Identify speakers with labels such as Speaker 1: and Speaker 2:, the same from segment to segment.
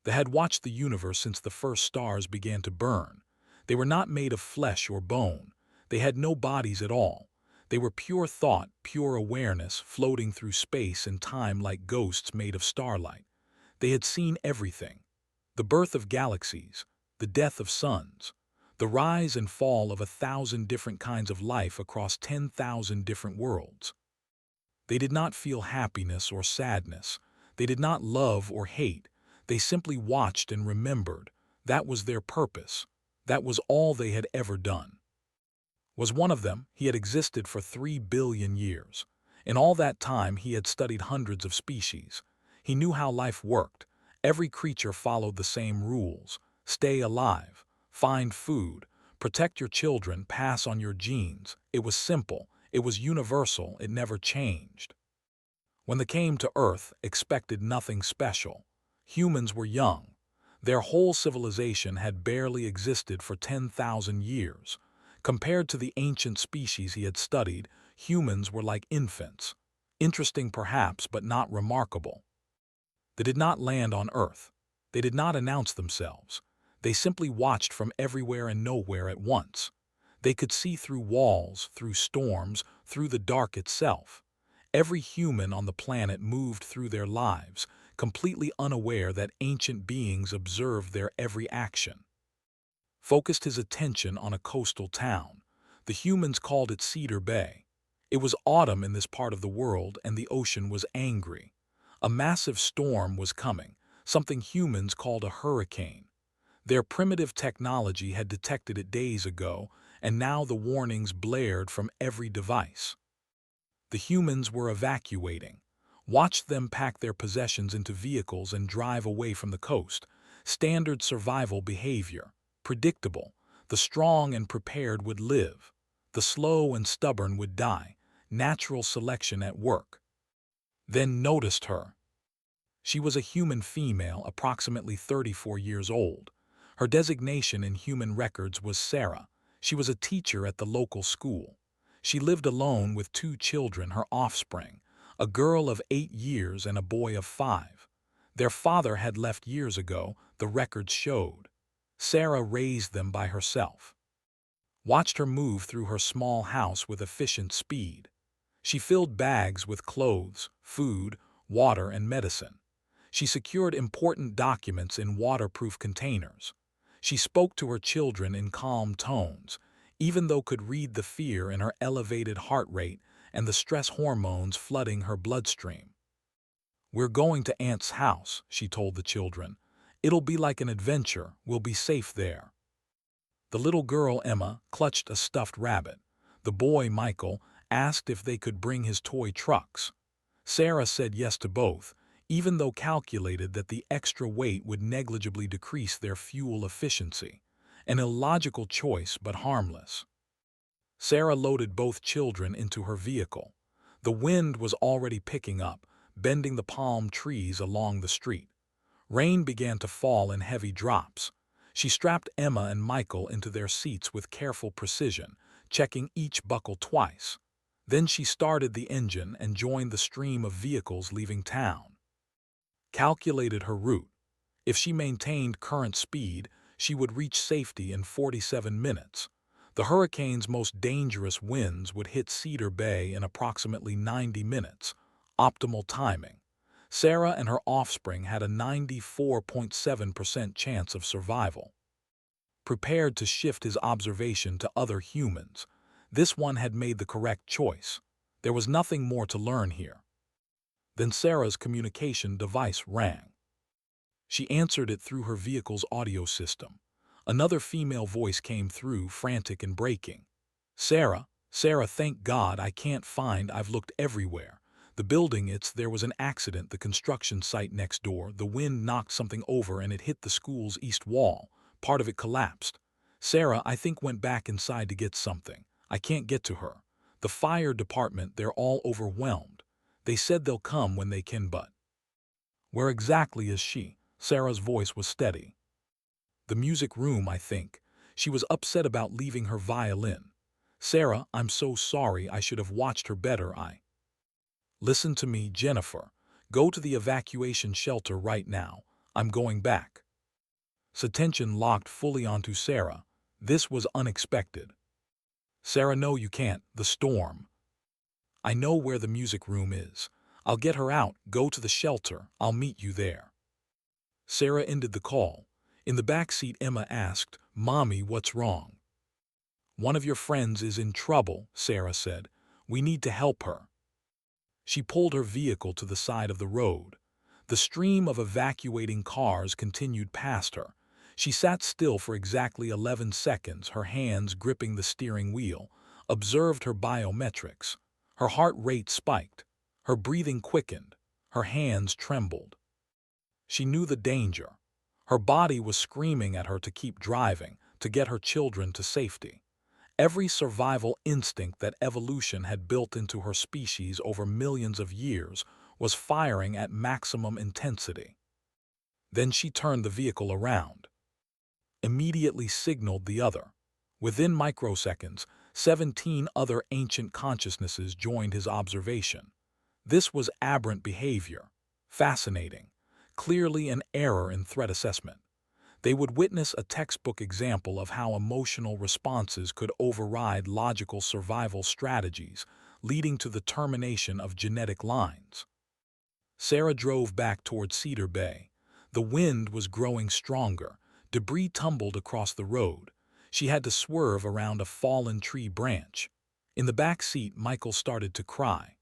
Speaker 1: They had watched the universe since the first stars began to burn. They were not made of flesh or bone. They had no bodies at all. They were pure thought, pure awareness, floating through space and time like ghosts made of starlight. They had seen everything: the birth of galaxies, the death of suns, the rise and fall of 1,000 different kinds of life across 10,000 different worlds. They did not feel happiness or sadness. They did not love or hate. They simply watched and remembered. That was their purpose. That was all they had ever done. Was one of them, he had existed for 3 billion years. In all that time, he had studied hundreds of species. He knew how life worked. Every creature followed the same rules: stay alive, find food, protect your children, pass on your genes. It was simple. It was universal. It never changed. When they came to Earth, expected nothing special. Humans were young. Their whole civilization had barely existed for 10,000 years. Compared to the ancient species he had studied, humans were like infants. Interesting perhaps, but not remarkable. They did not land on Earth. They did not announce themselves. They simply watched from everywhere and nowhere at once. They could see through walls, through storms, through the dark itself. Every human on the planet moved through their lives, completely unaware that ancient beings observed their every action. Focused his attention on a coastal town. The humans called it Cedar Bay. It was autumn in this part of the world, and the ocean was angry. A massive storm was coming, something humans called a hurricane. Their primitive technology had detected it days ago, and now the warnings blared from every device. The humans were evacuating. Watched them pack their possessions into vehicles and drive away from the coast. Standard survival behavior. Predictable. The strong and prepared would live. The slow and stubborn would die. Natural selection at work. Then noticed her. She was a human female, approximately 34 years old. Her designation in human records was Sarah. She was a teacher at the local school. She lived alone with 2 children, her offspring, a girl of 8 years and a boy of 5. Their father had left years ago, the records showed. Sarah raised them by herself. Watched her move through her small house with efficient speed. She filled bags with clothes, food, water, and medicine. She secured important documents in waterproof containers. She spoke to her children in calm tones, even though could read the fear in her elevated heart rate and the stress hormones flooding her bloodstream. "We're going to Aunt's house," she told the children. "It'll be like an adventure. We'll be safe there." The little girl, Emma, clutched a stuffed rabbit. The boy, Michael, asked if they could bring his toy trucks. Sarah said yes to both, even though calculated that the extra weight would negligibly decrease their fuel efficiency. An illogical choice, but harmless. Sarah loaded both children into her vehicle. The wind was already picking up, bending the palm trees along the street. Rain began to fall in heavy drops. She strapped Emma and Michael into their seats with careful precision, checking each buckle twice. Then she started the engine and joined the stream of vehicles leaving town. Calculated her route. If she maintained current speed, she would reach safety in 47 minutes. The hurricane's most dangerous winds would hit Cedar Bay in approximately 90 minutes. Optimal timing. Sarah and her offspring had a 94.7% chance of survival. Prepared to shift his observation to other humans, this one had made the correct choice. There was nothing more to learn here. Then Sarah's communication device rang. She answered it through her vehicle's audio system. Another female voice came through, frantic and breaking. "Sarah, Sarah, thank God, I've looked everywhere. The building, there was an accident, the construction site next door. The wind knocked something over and it hit the school's east wall. Part of it collapsed. Sarah, I think, went back inside to get something. I can't get to her. The fire department, they're all overwhelmed. They said they'll come when they can, but..." "Where exactly is she?" Sarah's voice was steady. "The music room, I think. She was upset about leaving her violin. Sarah, I'm so sorry, I should have watched her better. Listen to me, Jennifer. Go to the evacuation shelter right now. I'm going back. Attention locked fully onto Sarah. This was unexpected. Sarah, no you can't. The storm. I know where the music room is. I'll get her out. Go to the shelter. I'll meet you there. Sarah ended the call. In the back seat, Emma asked, Mommy, what's wrong? One of your friends is in trouble, Sarah said. We need to help her. She pulled her vehicle to the side of the road. The stream of evacuating cars continued past her. She sat still for exactly 11 seconds, her hands gripping the steering wheel, observed her biometrics. Her heart rate spiked. Her breathing quickened. Her hands trembled. She knew the danger. Her body was screaming at her to keep driving, to get her children to safety. Every survival instinct that evolution had built into her species over millions of years was firing at maximum intensity. Then she turned the vehicle around. Immediately signaled the other. Within microseconds, 17 other ancient consciousnesses joined his observation. This was aberrant behavior. Fascinating. Clearly an error in threat assessment. They would witness a textbook example of how emotional responses could override logical survival strategies, leading to the termination of genetic lines. Sarah drove back toward Cedar Bay. The wind was growing stronger. Debris tumbled across the road. She had to swerve around a fallen tree branch. In the back seat, Michael started to cry.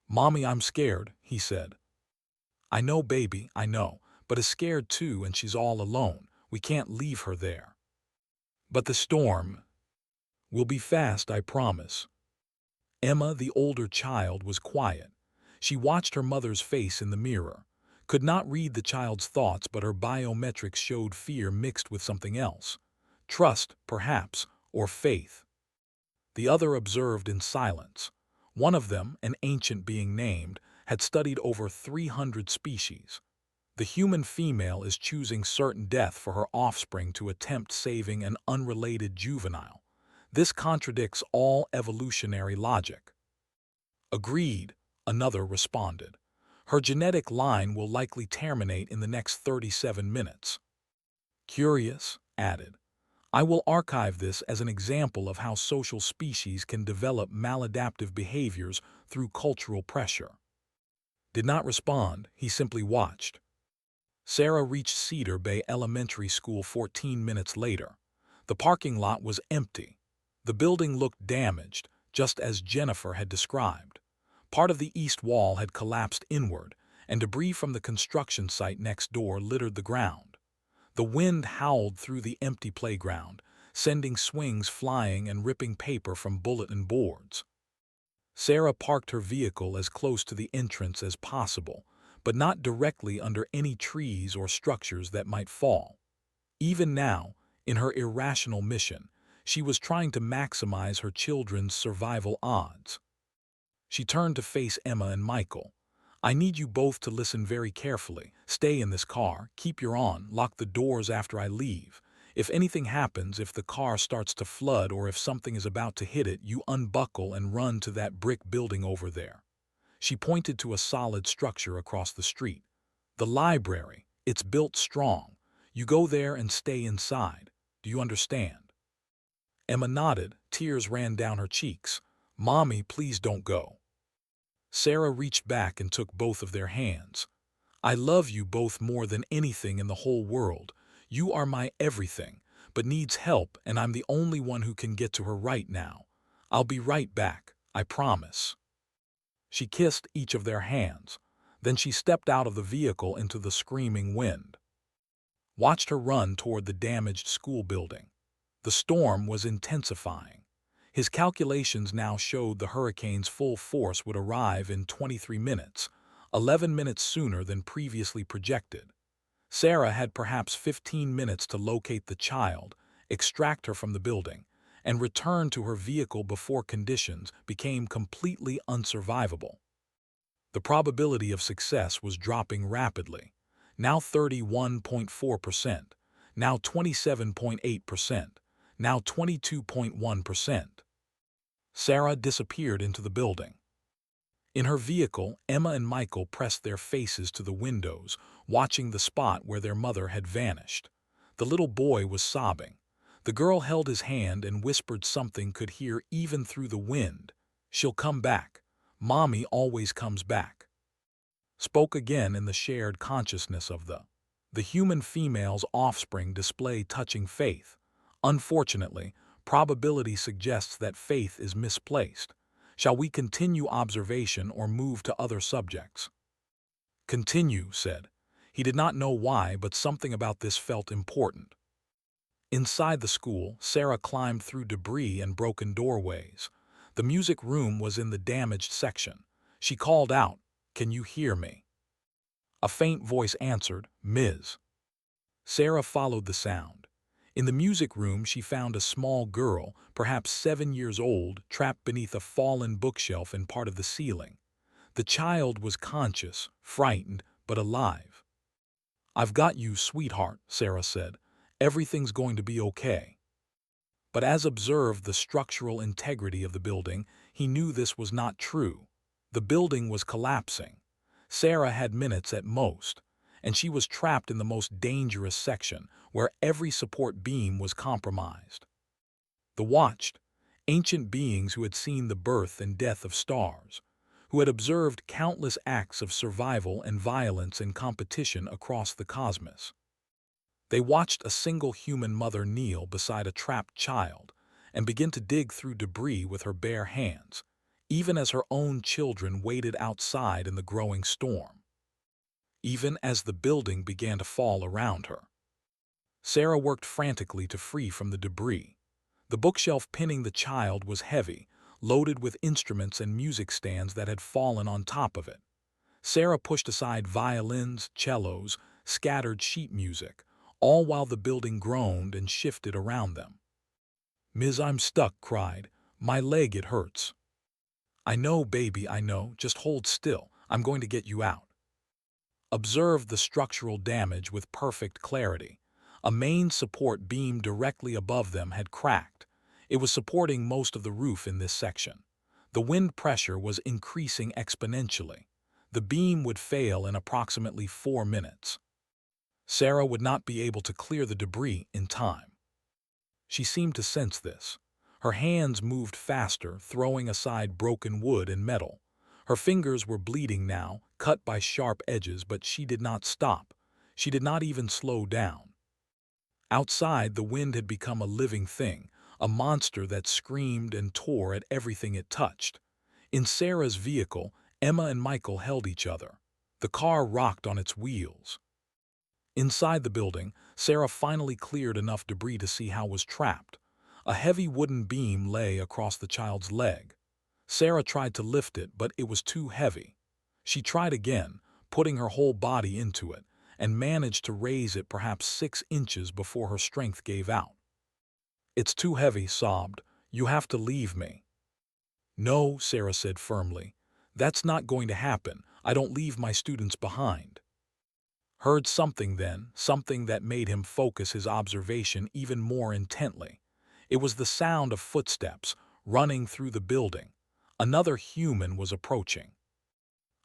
Speaker 1: Mommy, I'm scared, he said. I know, baby, I know, but is scared too, and she's all alone. We can't leave her there. But the storm will be fast, I promise. Emma, the older child, was quiet. She watched her mother's face in the mirror. Could not read the child's thoughts, but her biometrics showed fear mixed with something else. Trust, perhaps, or faith. The other observed in silence. One of them, an ancient being named, had studied over 300 species. The human female is choosing certain death for her offspring to attempt saving an unrelated juvenile. This contradicts all evolutionary logic. Agreed, another responded. Her genetic line will likely terminate in the next 37 minutes. Curious, added. I will archive this as an example of how social species can develop maladaptive behaviors through cultural pressure. Did not respond, he simply watched. Sarah reached Cedar Bay Elementary School 14 minutes later. The parking lot was empty. The building looked damaged, just as Jennifer had described. Part of the east wall had collapsed inward, and debris from the construction site next door littered the ground. The wind howled through the empty playground, sending swings flying and ripping paper from bulletin boards. Sarah parked her vehicle as close to the entrance as possible, but not directly under any trees or structures that might fall. Even now, in her irrational mission, she was trying to maximize her children's survival odds. She turned to face Emma and Michael. I need you both to listen very carefully. Stay in this car, keep your on, lock the doors after I leave. If anything happens, if the car starts to flood or if something is about to hit it, you unbuckle and run to that brick building over there. She pointed to a solid structure across the street. The library. It's built strong. You go there and stay inside. Do you understand? Emma nodded. Tears ran down her cheeks. Mommy, please don't go. Sarah reached back and took both of their hands. I love you both more than anything in the whole world. You are my everything, but needs help, and I'm the only one who can get to her right now. I'll be right back, I promise. She kissed each of their hands. Then she stepped out of the vehicle into the screaming wind. Watched her run toward the damaged school building. The storm was intensifying. His calculations now showed the hurricane's full force would arrive in 23 minutes, 11 minutes sooner than previously projected. Sarah had perhaps 15 minutes to locate the child, extract her from the building, and return to her vehicle before conditions became completely unsurvivable. The probability of success was dropping rapidly, now 31.4%, now 27.8%, now 22.1%. Sarah disappeared into the building. In her vehicle, Emma and Michael pressed their faces to the windows, watching the spot where their mother had vanished. The little boy was sobbing. The girl held his hand and whispered something could hear even through the wind. "She'll come back. Mommy always comes back." Spoke again in the shared consciousness of the human female's offspring display touching faith. Unfortunately, probability suggests that faith is misplaced. Shall we continue observation or move to other subjects? Continue, said. He did not know why, but something about this felt important. Inside the school, Sarah climbed through debris and broken doorways. The music room was in the damaged section. She called out, "Can you hear me?" A faint voice answered, "Ms." Sarah followed the sound. In the music room she found a small girl, perhaps 7 years old, trapped beneath a fallen bookshelf in part of the ceiling. The child was conscious, frightened, but alive. "I've got you, sweetheart," Sarah said. "Everything's going to be okay." But as observed the structural integrity of the building, he knew this was not true. The building was collapsing. Sarah had minutes at most, and she was trapped in the most dangerous section, where every support beam was compromised. The watched, ancient beings who had seen the birth and death of stars, who had observed countless acts of survival and violence in competition across the cosmos. They watched a single human mother kneel beside a trapped child and begin to dig through debris with her bare hands, even as her own children waited outside in the growing storm. Even as the building began to fall around her, Sarah worked frantically to free from the debris. The bookshelf pinning the child was heavy, loaded with instruments and music stands that had fallen on top of it. Sarah pushed aside violins, cellos, scattered sheet music, all while the building groaned and shifted around them. "Ms. I'm stuck," cried. "My leg, it hurts." "I know, baby, I know. Just hold still. I'm going to get you out." Observed the structural damage with perfect clarity. A main support beam directly above them had cracked. It was supporting most of the roof in this section. The wind pressure was increasing exponentially. The beam would fail in approximately 4 minutes. Sarah would not be able to clear the debris in time. She seemed to sense this. Her hands moved faster, throwing aside broken wood and metal. Her fingers were bleeding now, cut by sharp edges, but she did not stop. She did not even slow down. Outside, the wind had become a living thing, a monster that screamed and tore at everything it touched. In Sarah's vehicle, Emma and Michael held each other. The car rocked on its wheels. Inside the building, Sarah finally cleared enough debris to see how was trapped. A heavy wooden beam lay across the child's leg. Sarah tried to lift it, but it was too heavy. She tried again, putting her whole body into it, and managed to raise it perhaps 6 inches before her strength gave out. "It's too heavy," sobbed. "You have to leave me." "No," Sarah said firmly. "That's not going to happen. I don't leave my students behind." Heard something then, something that made him focus his observation even more intently. It was the sound of footsteps running through the building. Another human was approaching.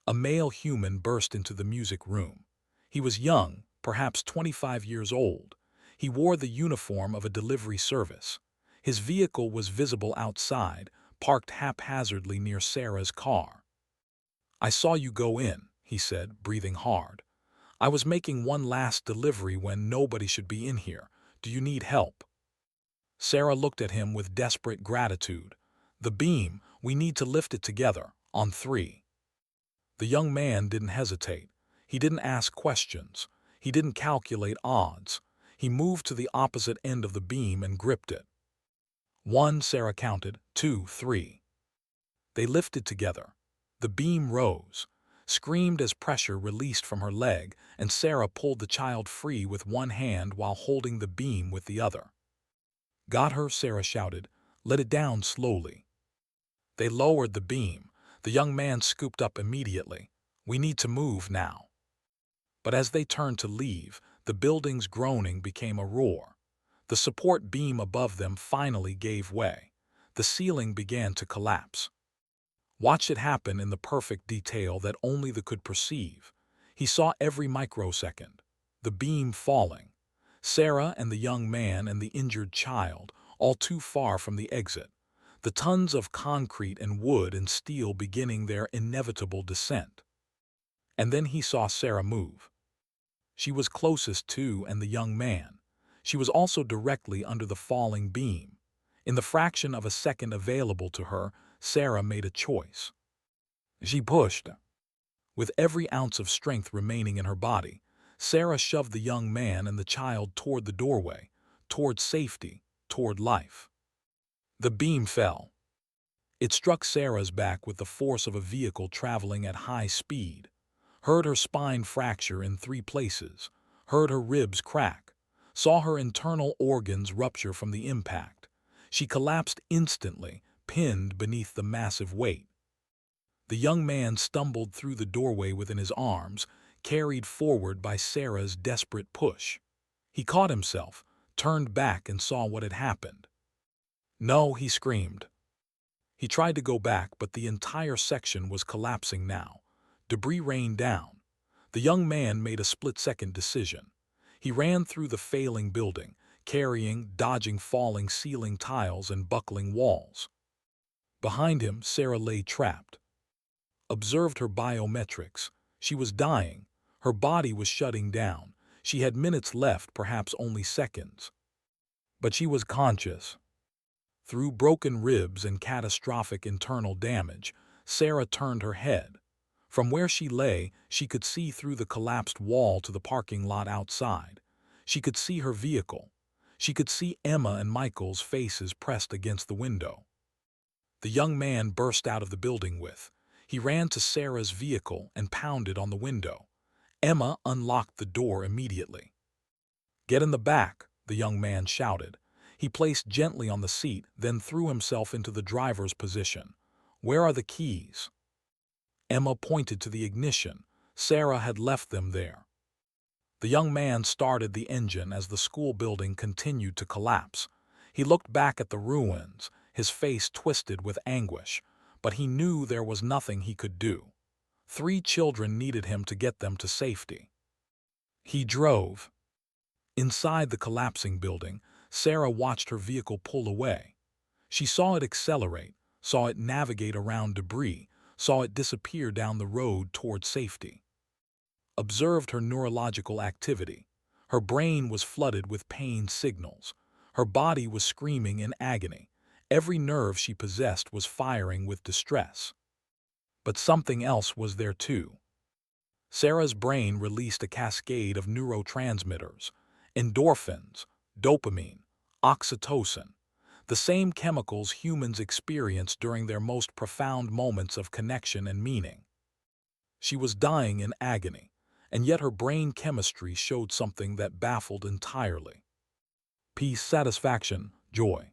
Speaker 1: A male human burst into the music room. He was young, perhaps 25 years old. He wore the uniform of a delivery service. His vehicle was visible outside, parked haphazardly near Sarah's car. "I saw you go in," he said, breathing hard. "I was making one last delivery when nobody should be in here. Do you need help?" Sarah looked at him with desperate gratitude. "The beam, we need to lift it together, on 3. The young man didn't hesitate. He didn't ask questions. He didn't calculate odds. He moved to the opposite end of the beam and gripped it. 1, Sarah counted, 2, 3. They lifted together. The beam rose, screamed as pressure released from her leg, and Sarah pulled the child free with one hand while holding the beam with the other. "Got her," Sarah shouted. "Let it down slowly." They lowered the beam. The young man scooped up immediately. "We need to move now." But as they turned to leave, the building's groaning became a roar. The support beam above them finally gave way. The ceiling began to collapse. Watch it happen in the perfect detail that only they could perceive. He saw every microsecond, the beam falling, Sarah and the young man and the injured child, all too far from the exit, the tons of concrete and wood and steel beginning their inevitable descent. And then he saw Sarah move. She was closest to and the young man. She was also directly under the falling beam. In the fraction of a second available to her, Sarah made a choice. She pushed. With every ounce of strength remaining in her body, Sarah shoved the young man and the child toward the doorway, toward safety, toward life. The beam fell. It struck Sarah's back with the force of a vehicle traveling at high speed, heard her spine fracture in 3 places, heard her ribs crack, saw her internal organs rupture from the impact. She collapsed instantly, pinned beneath the massive weight. The young man stumbled through the doorway within his arms, carried forward by Sarah's desperate push. He caught himself, turned back and saw what had happened. "No," he screamed. He tried to go back, but the entire section was collapsing now. Debris rained down. The young man made a split-second decision. He ran through the failing building, carrying, dodging falling ceiling tiles and buckling walls. Behind him, Sarah lay trapped. Observed her biometrics. She was dying. Her body was shutting down. She had minutes left, perhaps only seconds. But she was conscious. Through broken ribs and catastrophic internal damage, Sarah turned her head. From where she lay, she could see through the collapsed wall to the parking lot outside. She could see her vehicle. She could see Emma and Michael's faces pressed against the window. The young man burst out of the building with. He ran to Sarah's vehicle and pounded on the window. Emma unlocked the door immediately. "Get in the back," the young man shouted. He placed gently on the seat, then threw himself into the driver's position. "Where are the keys?" Emma pointed to the ignition. Sarah had left them there. The young man started the engine as the school building continued to collapse. He looked back at the ruins, his face twisted with anguish, but he knew there was nothing he could do. 3 children needed him to get them to safety. He drove. Inside the collapsing building, Sarah watched her vehicle pull away. She saw it accelerate, saw it navigate around debris, saw it disappear down the road toward safety. Observed her neurological activity. Her brain was flooded with pain signals. Her body was screaming in agony. Every nerve she possessed was firing with distress. But something else was there too. Sarah's brain released a cascade of neurotransmitters, endorphins, dopamine, oxytocin, the same chemicals humans experience during their most profound moments of connection and meaning. She was dying in agony, and yet her brain chemistry showed something that baffled entirely. Peace, satisfaction, joy.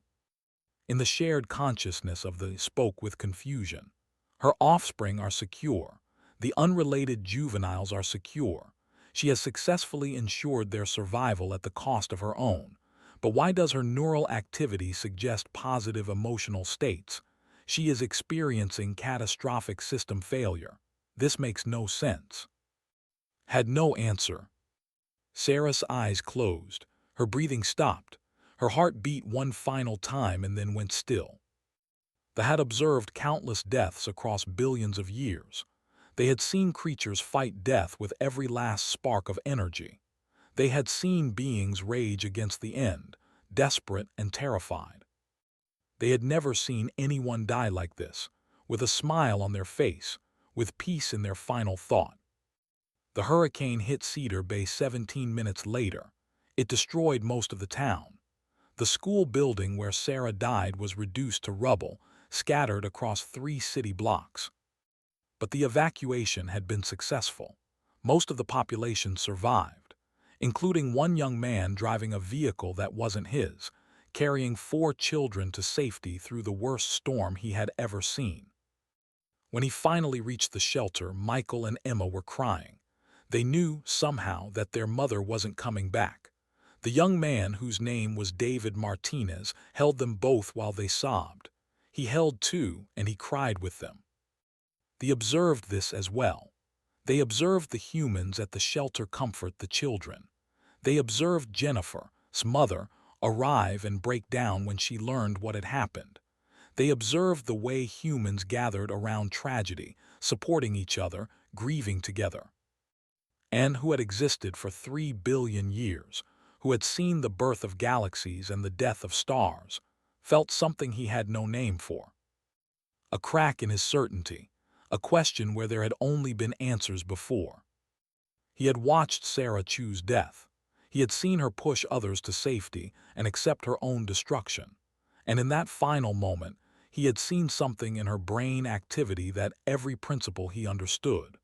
Speaker 1: In the shared consciousness of the spoke with confusion. Her offspring are secure. The unrelated juveniles are secure. She has successfully ensured their survival at the cost of her own. But why does her neural activity suggest positive emotional states? She is experiencing catastrophic system failure. This makes no sense. Had no answer. Sarah's eyes closed. Her breathing stopped. Her heart beat one final time and then went still. They had observed countless deaths across billions of years. They had seen creatures fight death with every last spark of energy. They had seen beings rage against the end, desperate and terrified. They had never seen anyone die like this, with a smile on their face, with peace in their final thought. The hurricane hit Cedar Bay 17 minutes later. It destroyed most of the town. The school building where Sarah died was reduced to rubble, scattered across 3 city blocks. But the evacuation had been successful. Most of the population survived, including one young man driving a vehicle that wasn't his, carrying 4 children to safety through the worst storm he had ever seen. When he finally reached the shelter, Michael and Emma were crying. They knew, somehow, that their mother wasn't coming back. The young man, whose name was David Martinez, held them both while they sobbed. He held too, and he cried with them. They observed this as well. They observed the humans at the shelter comfort the children. They observed Jennifer's mother arrive and break down when she learned what had happened. They observed the way humans gathered around tragedy, supporting each other, grieving together. And who had existed for 3 billion years, who had seen the birth of galaxies and the death of stars, felt something he had no name for. A crack in his certainty, a question where there had only been answers before. He had watched Sarah choose death. He had seen her push others to safety and accept her own destruction. And in that final moment, he had seen something in her brain activity that every principle he understood.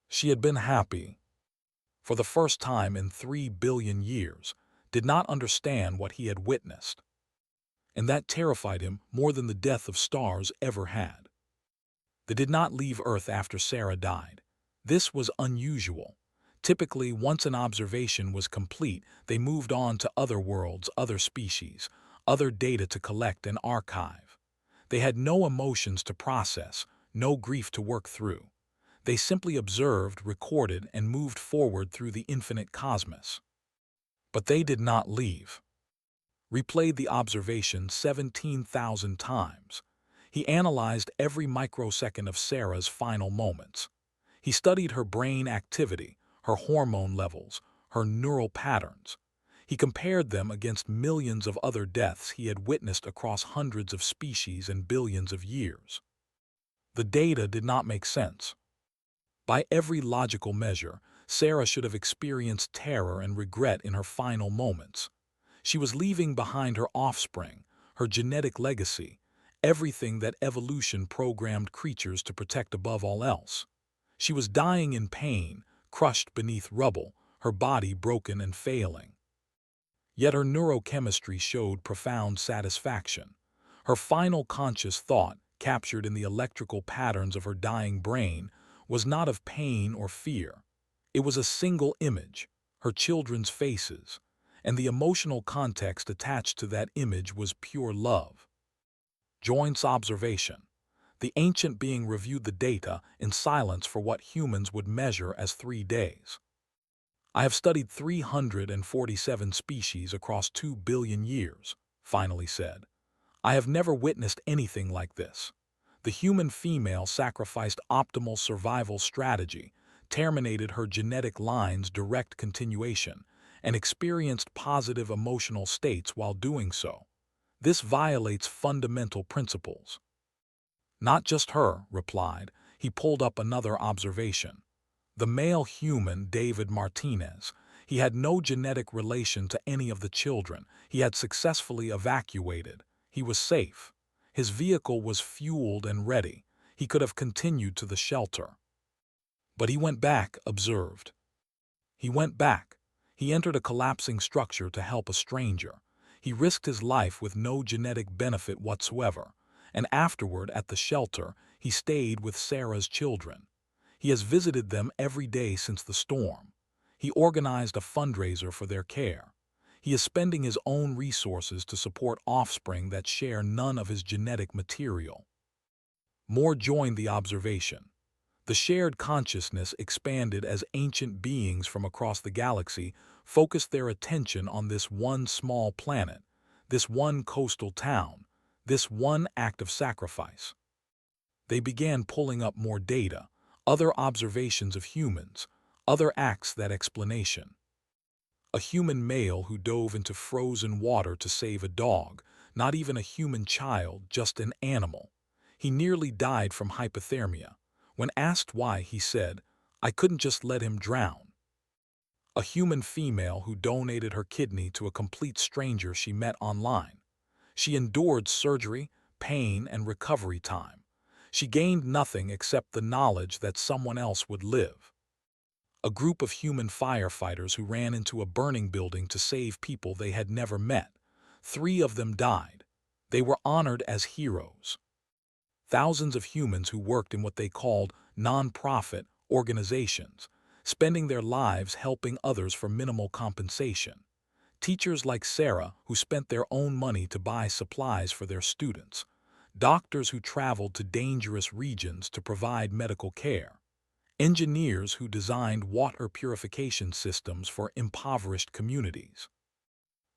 Speaker 1: She had been happy. For the first time in 3 billion years, did not understand what he had witnessed. And that terrified him more than the death of stars ever had. They did not leave Earth after Sarah died. This was unusual. Typically, once an observation was complete, they moved on to other worlds, other species, other data to collect and archive. They had no emotions to process, no grief to work through. They simply observed, recorded, and moved forward through the infinite cosmos. But they did not leave. Replayed the observation 17,000 times. He analyzed every microsecond of Sarah's final moments. He studied her brain activity, her hormone levels, her neural patterns. He compared them against millions of other deaths he had witnessed across hundreds of species and billions of years. The data did not make sense. By every logical measure, Sarah should have experienced terror and regret in her final moments. She was leaving behind her offspring, her genetic legacy, everything that evolution programmed creatures to protect above all else. She was dying in pain, crushed beneath rubble, her body broken and failing. Yet her neurochemistry showed profound satisfaction. Her final conscious thought, captured in the electrical patterns of her dying brain, was not of pain or fear. It was a single image, her children's faces, and the emotional context attached to that image was pure love. Joint's observation. The ancient being reviewed the data in silence for what humans would measure as 3 days. I have studied 347 species across 2 billion years, finally said. I have never witnessed anything like this. The human female sacrificed optimal survival strategy, terminated her genetic line's direct continuation, and experienced positive emotional states while doing so. This violates fundamental principles. Not just her, replied. He pulled up another observation. The male human, David Martinez, he had no genetic relation to any of the children. He had successfully evacuated. He was safe. His vehicle was fueled and ready. He could have continued to the shelter. But he went back, observed. He went back. He entered a collapsing structure to help a stranger. He risked his life with no genetic benefit whatsoever. And afterward, at the shelter, he stayed with Sarah's children. He has visited them every day since the storm. He organized a fundraiser for their care. He is spending his own resources to support offspring that share none of his genetic material. More joined the observation. The shared consciousness expanded as ancient beings from across the galaxy focused their attention on this one small planet, this one coastal town, this one act of sacrifice. They began pulling up more data, other observations of humans, other acts that explanation. A human male who dove into frozen water to save a dog, not even a human child, just an animal. He nearly died from hypothermia. When asked why, he said, "I couldn't just let him drown." A human female who donated her kidney to a complete stranger she met online. She endured surgery, pain, and recovery time. She gained nothing except the knowledge that someone else would live. A group of human firefighters who ran into a burning building to save people they had never met. 3 of them died. They were honored as heroes. Thousands of humans who worked in what they called non-profit organizations, spending their lives helping others for minimal compensation. Teachers like Sarah who spent their own money to buy supplies for their students. Doctors who traveled to dangerous regions to provide medical care. engineers who designed water purification systems for impoverished communities.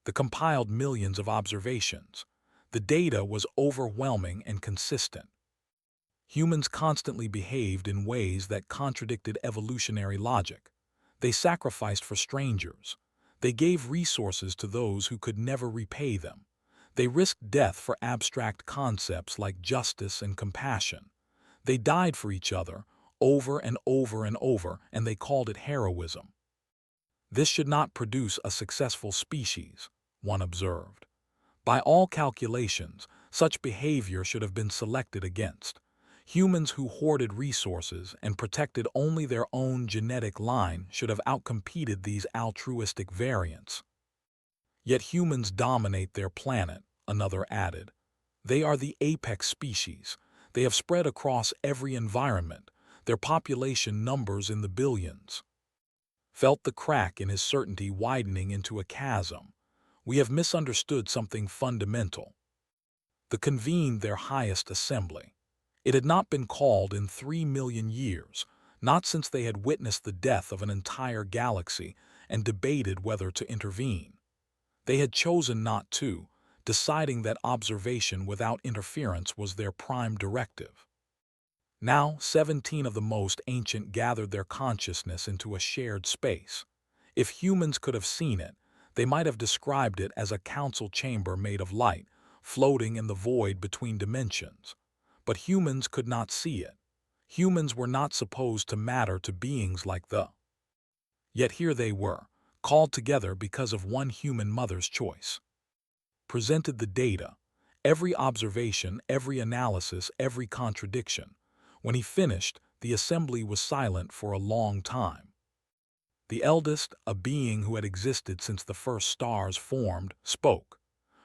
Speaker 1: They compiled millions of observations. The data was overwhelming and consistent. Humans constantly behaved in ways that contradicted evolutionary logic. They sacrificed for strangers. They gave resources to those who could never repay them. They risked death for abstract concepts like justice and compassion. They died for each other, over and over and over, and they called it heroism. This should not produce a successful species, one observed. By all calculations, such behavior should have been selected against. Humans who hoarded resources and protected only their own genetic line should have outcompeted these altruistic variants. Yet humans dominate their planet, another added. They are the apex species. They have spread across every environment. Their population numbers in the billions. Felt the crack in his certainty widening into a chasm. We have misunderstood something fundamental. They convened their highest assembly. It had not been called in 3 million years, not since they had witnessed the death of an entire galaxy and debated whether to intervene. They had chosen not to, deciding that observation without interference was their prime directive. Now, 17 of the most ancient gathered their consciousness into a shared space. If humans could have seen it, they might have described it as a council chamber made of light, floating in the void between dimensions. But humans could not see it. Humans were not supposed to matter to beings like the. Yet here they were, called together because of one human mother's choice. Presented the data, every observation, every analysis, every contradiction. When he finished, the assembly was silent for a long time. The eldest, a being who had existed since the first stars formed, spoke.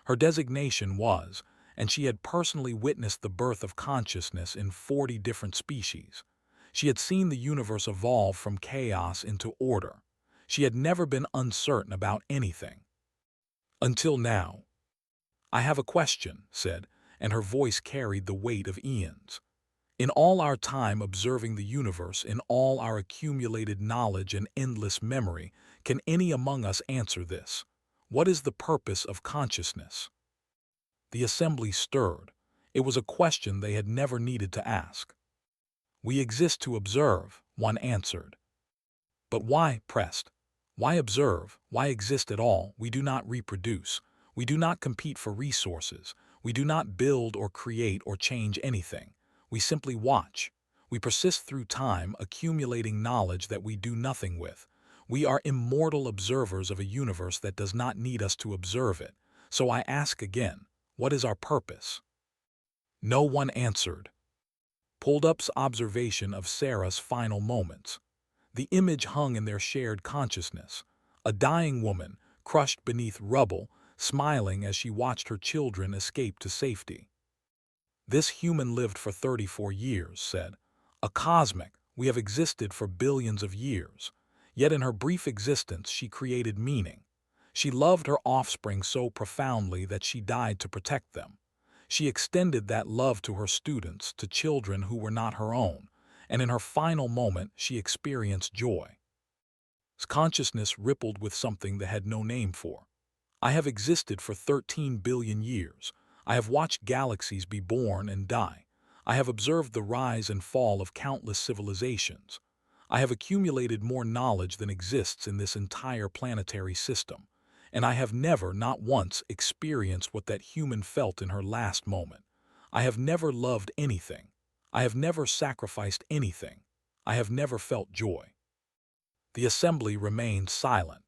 Speaker 1: Her designation was, and she had personally witnessed the birth of consciousness in 40 different species. She had seen the universe evolve from chaos into order. She had never been uncertain about anything. Until now. I have a question, said, and her voice carried the weight of eons. In all our time observing the universe, in all our accumulated knowledge and endless memory, can any among us answer this? What is the purpose of consciousness? The assembly stirred. It was a question they had never needed to ask. We exist to observe, one answered. But why, pressed? Why observe? Why exist at all? We do not reproduce. We do not compete for resources. We do not build or create or change anything. We simply watch. We persist through time, accumulating knowledge that we do nothing with. We are immortal observers of a universe that does not need us to observe it. So I ask again, what is our purpose? No one answered. Pulled up's observation of Sarah's final moments. The image hung in their shared consciousness. A dying woman, crushed beneath rubble, smiling as she watched her children escape to safety. This human lived for 34 years, said. A cosmic, we have existed for billions of years. Yet in her brief existence she created meaning. She loved her offspring so profoundly that she died to protect them. She extended that love to her students, to children who were not her own, and in her final moment she experienced joy. Consciousness rippled with something that had no name for. I have existed for 13 billion years. I have watched galaxies be born and die. I have observed the rise and fall of countless civilizations. I have accumulated more knowledge than exists in this entire planetary system, and I have never, not once, experienced what that human felt in her last moment. I have never loved anything. I have never sacrificed anything. I have never felt joy. The assembly remained silent.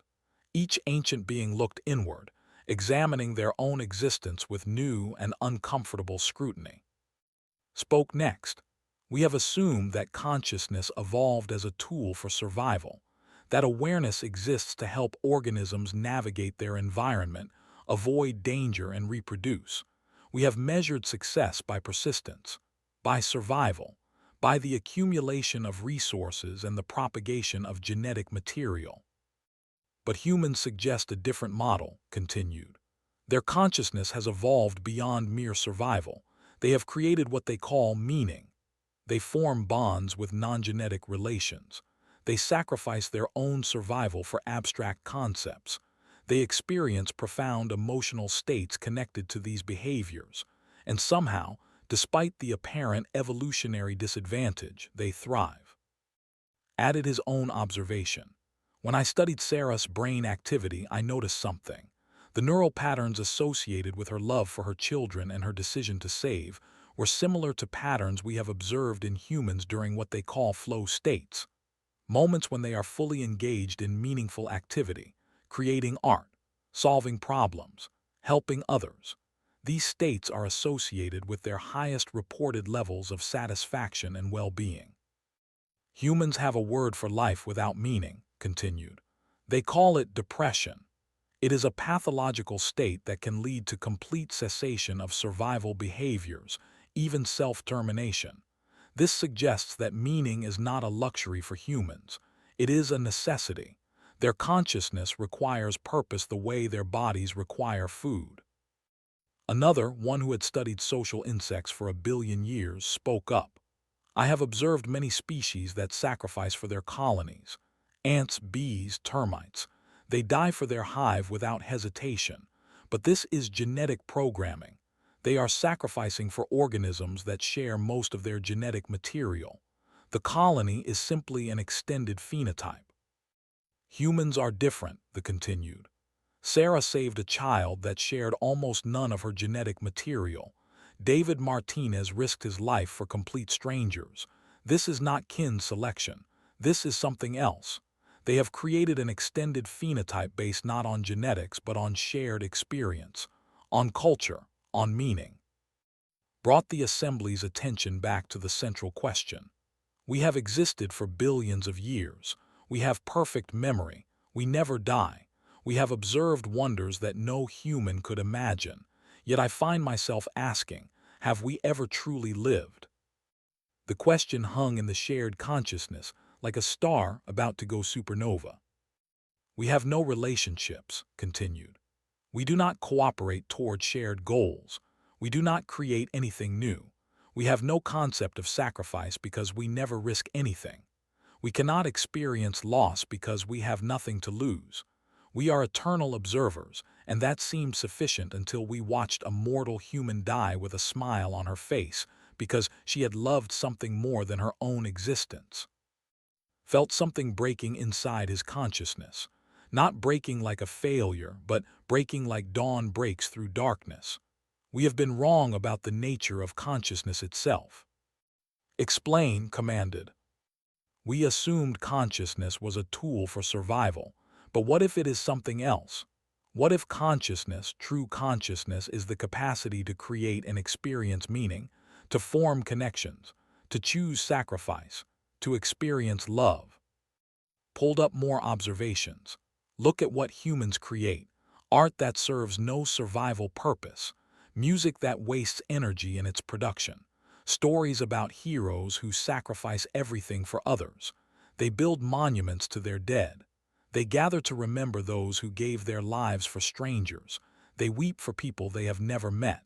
Speaker 1: Each ancient being looked inward, examining their own existence with new and uncomfortable scrutiny. Spoke next. We have assumed that consciousness evolved as a tool for survival, that awareness exists to help organisms navigate their environment, avoid danger, and reproduce. We have measured success by persistence, by survival, by the accumulation of resources and the propagation of genetic material. But humans suggest a different model, continued. Their consciousness has evolved beyond mere survival. They have created what they call meaning. They form bonds with non-genetic relations. They sacrifice their own survival for abstract concepts. They experience profound emotional states connected to these behaviors. And somehow, despite the apparent evolutionary disadvantage, they thrive. Added his own observation. When I studied Sarah's brain activity, I noticed something. The neural patterns associated with her love for her children and her decision to save were similar to patterns we have observed in humans during what they call flow states, moments when they are fully engaged in meaningful activity, creating art, solving problems, helping others. These states are associated with their highest reported levels of satisfaction and well-being. Humans have a word for life without meaning, continued. They call it depression. It is a pathological state that can lead to complete cessation of survival behaviors, even self-termination. This suggests that meaning is not a luxury for humans. It is a necessity. Their consciousness requires purpose the way their bodies require food. Another, one who had studied social insects for 1 billion years, spoke up. I have observed many species that sacrifice for their colonies. Ants, bees, termites. They die for their hive without hesitation. But this is genetic programming. They are sacrificing for organisms that share most of their genetic material. The colony is simply an extended phenotype. Humans are different, they continued. Sarah saved a child that shared almost none of her genetic material. David Martinez risked his life for complete strangers. This is not kin selection. This is something else. They have created an extended phenotype based not on genetics but on shared experience, on culture, on meaning. Brought the assembly's attention back to the central question. We have existed for billions of years. We have perfect memory. We never die. We have observed wonders that no human could imagine. Yet I find myself asking, have we ever truly lived? The question hung in the shared consciousness, like a star about to go supernova. We have no relationships, continued. We do not cooperate toward shared goals. We do not create anything new. We have no concept of sacrifice because we never risk anything. We cannot experience loss because we have nothing to lose. We are eternal observers, and that seemed sufficient until we watched a mortal human die with a smile on her face because she had loved something more than her own existence. Felt something breaking inside his consciousness, not breaking like a failure, but breaking like dawn breaks through darkness. We have been wrong about the nature of consciousness itself. Explain, commanded. We assumed consciousness was a tool for survival. But what if it is something else? What if consciousness, true consciousness, is the capacity to create and experience meaning, to form connections, to choose sacrifice, to experience love? Pulled up more observations. Look at what humans create. Art that serves no survival purpose. Music that wastes energy in its production. Stories about heroes who sacrifice everything for others. They build monuments to their dead. They gather to remember those who gave their lives for strangers. They weep for people they have never met.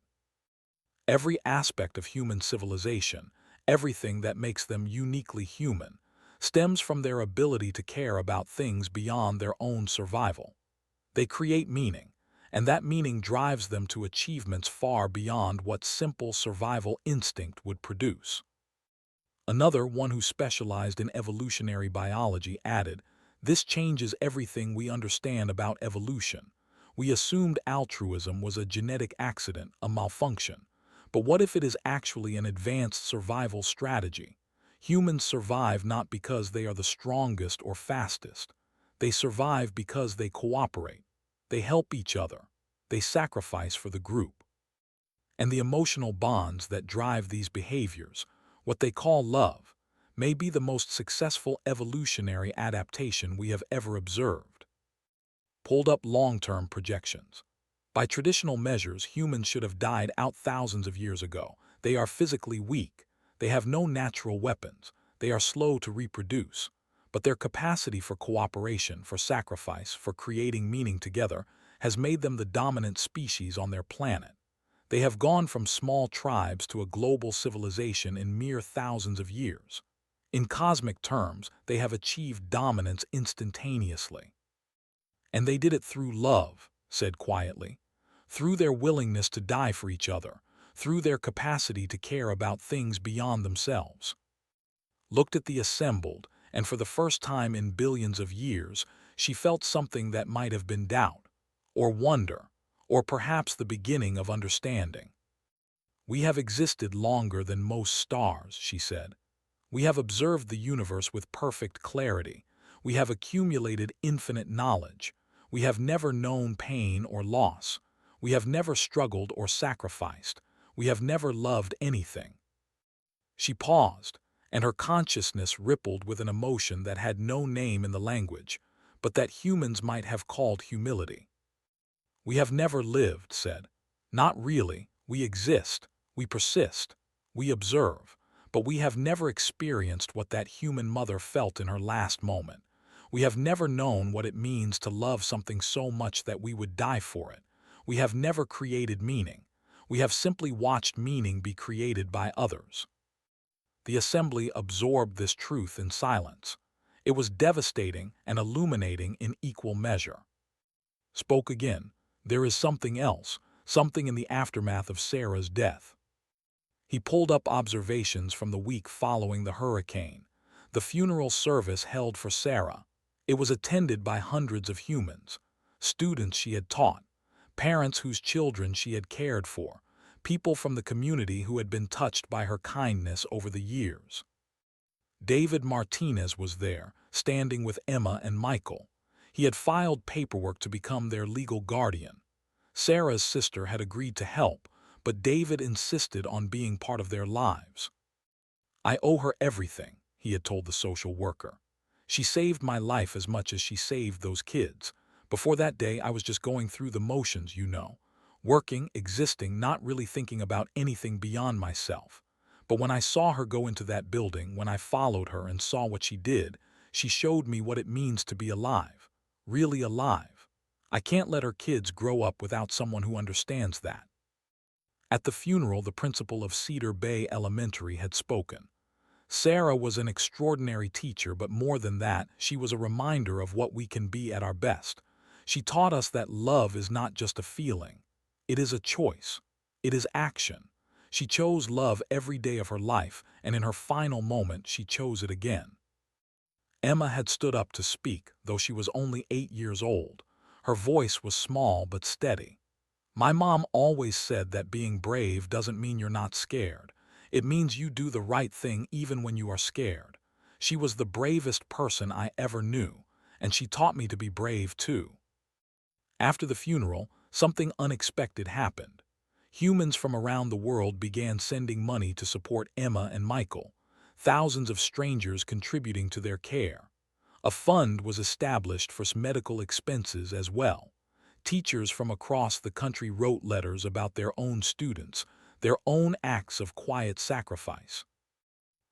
Speaker 1: Every aspect of human civilization, everything that makes them uniquely human, stems from their ability to care about things beyond their own survival. They create meaning, and that meaning drives them to achievements far beyond what simple survival instinct would produce. Another, one who specialized in evolutionary biology, added, "This changes everything we understand about evolution. We assumed altruism was a genetic accident, a malfunction. But what if it is actually an advanced survival strategy? Humans survive not because they are the strongest or fastest. They survive because they cooperate. They help each other. They sacrifice for the group. And the emotional bonds that drive these behaviors, what they call love, may be the most successful evolutionary adaptation we have ever observed." Pulled up long-term projections. By traditional measures, humans should have died out thousands of years ago. They are physically weak. They have no natural weapons. They are slow to reproduce. But their capacity for cooperation, for sacrifice, for creating meaning together, has made them the dominant species on their planet. They have gone from small tribes to a global civilization in mere thousands of years. In cosmic terms, they have achieved dominance instantaneously. And they did it through love, said quietly, through their willingness to die for each other, through their capacity to care about things beyond themselves. Looked at the assembled, and for the first time in billions of years, she felt something that might have been doubt, or wonder, or perhaps the beginning of understanding. We have existed longer than most stars, she said. We have observed the universe with perfect clarity. We have accumulated infinite knowledge. We have never known pain or loss. We have never struggled or sacrificed. We have never loved anything. She paused, and her consciousness rippled with an emotion that had no name in the language, but that humans might have called humility. We have never lived, said. Not really. We exist. We persist. We observe. But we have never experienced what that human mother felt in her last moment. We have never known what it means to love something so much that we would die for it. We have never created meaning. We have simply watched meaning be created by others. The assembly absorbed this truth in silence. It was devastating and illuminating in equal measure. Spoke again. There is something else, something in the aftermath of Sarah's death. He pulled up observations from the week following the hurricane. The funeral service held for Sarah. It was attended by hundreds of humans, students she had taught, parents whose children she had cared for, people from the community who had been touched by her kindness over the years. David Martinez was there, standing with Emma and Michael. He had filed paperwork to become their legal guardian. Sarah's sister had agreed to help, but David insisted on being part of their lives. I owe her everything, he had told the social worker. She saved my life as much as she saved those kids. Before that day, I was just going through the motions, working, existing, not really thinking about anything beyond myself. But when I saw her go into that building, when I followed her and saw what she did, she showed me what it means to be alive, really alive. I can't let her kids grow up without someone who understands that. At the funeral, the principal of Cedar Bay Elementary had spoken. Sarah was an extraordinary teacher, but more than that, she was a reminder of what we can be at our best. She taught us that love is not just a feeling. It is a choice. It is action. She chose love every day of her life, and in her final moment, she chose it again. Emma had stood up to speak, though she was only 8 years old. Her voice was small but steady. My mom always said that being brave doesn't mean you're not scared. It means you do the right thing even when you are scared. She was the bravest person I ever knew, and she taught me to be brave too. After the funeral, something unexpected happened. Humans from around the world began sending money to support Emma and Michael, thousands of strangers contributing to their care. A fund was established for medical expenses as well. Teachers from across the country wrote letters about their own students, their own acts of quiet sacrifice.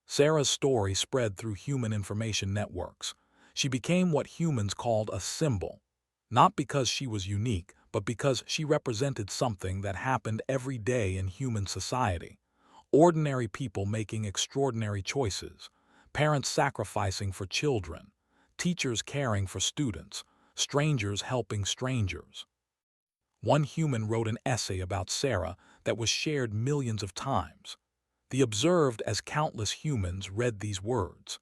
Speaker 1: Sarah's story spread through human information networks. She became what humans called a symbol, not because she was unique, but because she represented something that happened every day in human society. Ordinary people making extraordinary choices, parents sacrificing for children, teachers caring for students, strangers helping strangers. One human wrote an essay about Sarah that was shared millions of times. The observed as countless humans read these words.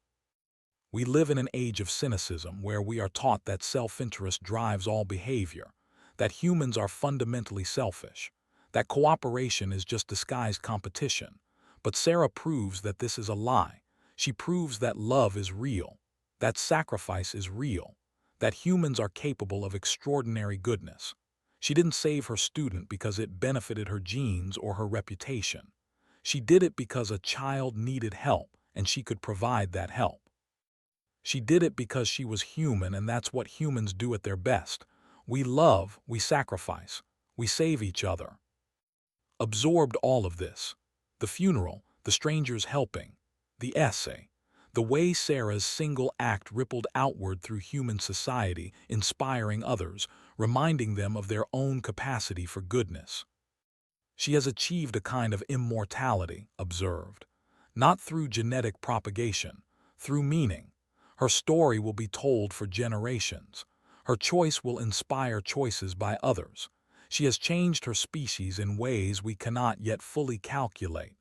Speaker 1: We live in an age of cynicism where we are taught that self-interest drives all behavior, that humans are fundamentally selfish, that cooperation is just disguised competition. But Sarah proves that this is a lie. She proves that love is real, that sacrifice is real, that humans are capable of extraordinary goodness. She didn't save her student because it benefited her genes or her reputation. She did it because a child needed help and she could provide that help. She did it because she was human, and that's what humans do at their best. We love, we sacrifice, we save each other. Absorbed all of this. The funeral, the strangers helping, the essay, the way Sarah's single act rippled outward through human society, inspiring others, reminding them of their own capacity for goodness. She has achieved a kind of immortality, observed. Not through genetic propagation, through meaning. Her story will be told for generations. Her choice will inspire choices by others. She has changed her species in ways we cannot yet fully calculate.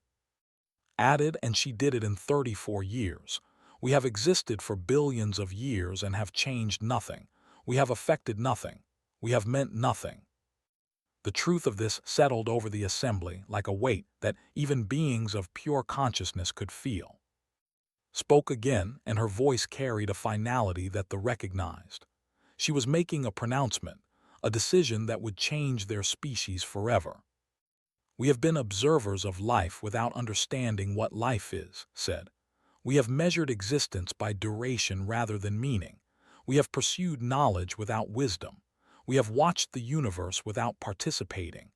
Speaker 1: Added, and she did it in 34 years. We have existed for billions of years and have changed nothing. We have affected nothing. We have meant nothing. The truth of this settled over the assembly like a weight that even beings of pure consciousness could feel. Spoke again, and her voice carried a finality that the recognized. She was making a pronouncement, a decision that would change their species forever. We have been observers of life without understanding what life is, said. We have measured existence by duration rather than meaning. We have pursued knowledge without wisdom. We have watched the universe without participating.